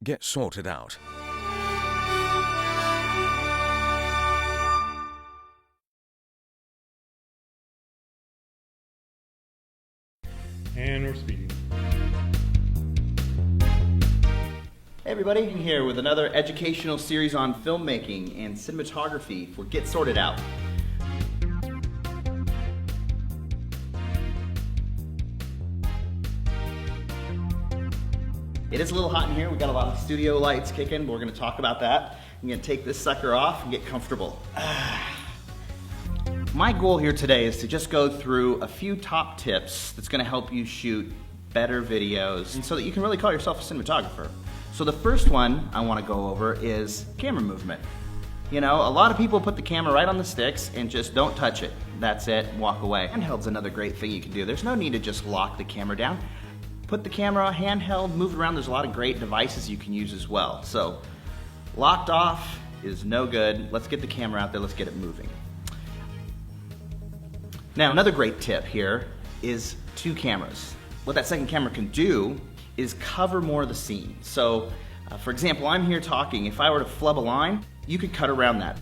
Get sorted out. And we're speeding. Hey everybody, I'm here with another educational series on filmmaking and cinematography for Get Sorted Out. It is a little hot in here. We got a lot of studio lights kicking, but we're going to talk about that. I'm going to take this sucker off and get comfortable. My goal here today is to just go through a few top tips that's going to help you shoot better videos and so that you can really call yourself a cinematographer. So the first one I want to go over is camera movement. You know, a lot of people put the camera right on the sticks and just don't touch it. That's it, walk away. Handheld's another great thing you can do. There's no need to just lock the camera down. Put the camera handheld, move it around. There's a lot of great devices you can use as well. So locked off is no good. Let's get the camera out there, let's get it moving. Now another great tip here is two cameras. What that second camera can do is cover more of the scene. So for example, I'm here talking. If I were to flub a line, you could cut around that.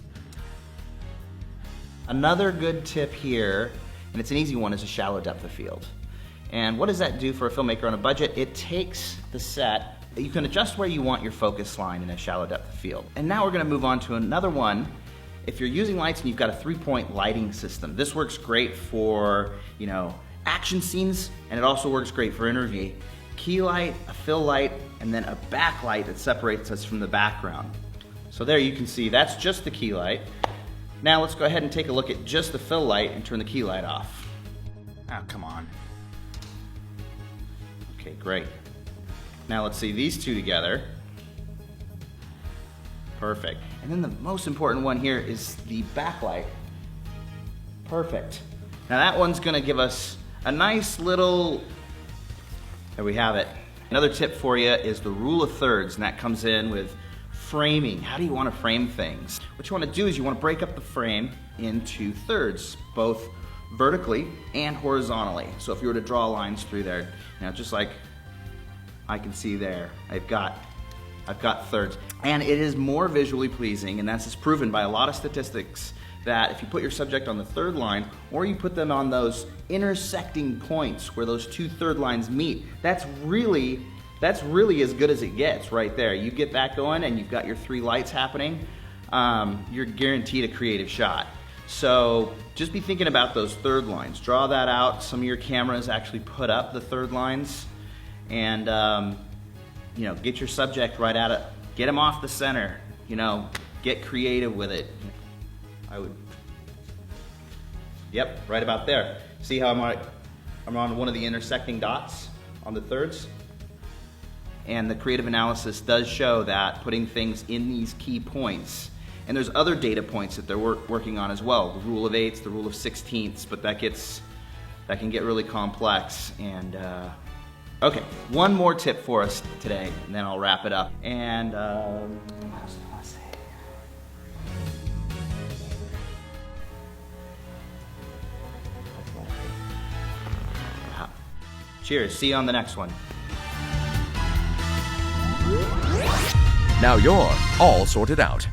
Another good tip here, and it's an easy one, is a shallow depth of field. And what does that do for a filmmaker on a budget? It takes the set, you can adjust where you want your focus line in a shallow depth of field. And now we're gonna move on to another one. If you're using lights and you've got a 3-point lighting system, this works great for, you know, action scenes, and it also works great for interview. Key light, a fill light, and then a backlight that separates us from the background. So there you can see, that's just the key light. Now let's go ahead and take a look at just the fill light and turn the key light off. Oh, come on. Okay, great. Now let's see these two together. Perfect. And then the most important one here is the backlight. Perfect. Now that one's gonna give us a nice little, there we have it. Another tip for you is the rule of thirds, and that comes in with framing. How do you want to frame things? What you want to do is you want to break up the frame into thirds, both vertically and horizontally. So if you were to draw lines through there, now just like I can see there, I've got thirds. And it is more visually pleasing, and that's just proven by a lot of statistics, that if you put your subject on the third line, or you put them on those intersecting points where those two third lines meet, that's really as good as it gets right there. You get that going and you've got your three lights happening, you're guaranteed a creative shot. So just be thinking about those third lines. Draw that out. Some of your cameras actually put up the third lines, and you know, get your subject right at it. Get him off the center. You know, get creative with it. I would. Yep, right about there. See how I'm on one of the intersecting dots on the thirds? And the creative analysis does show that putting things in these key points, and there's other data points that they're working on as well, the rule of eighths, the rule of sixteenths, but that can get really complex. And okay, one more tip for us today, and then I'll wrap it up. And cheers, see you on the next one. Now you're all sorted out.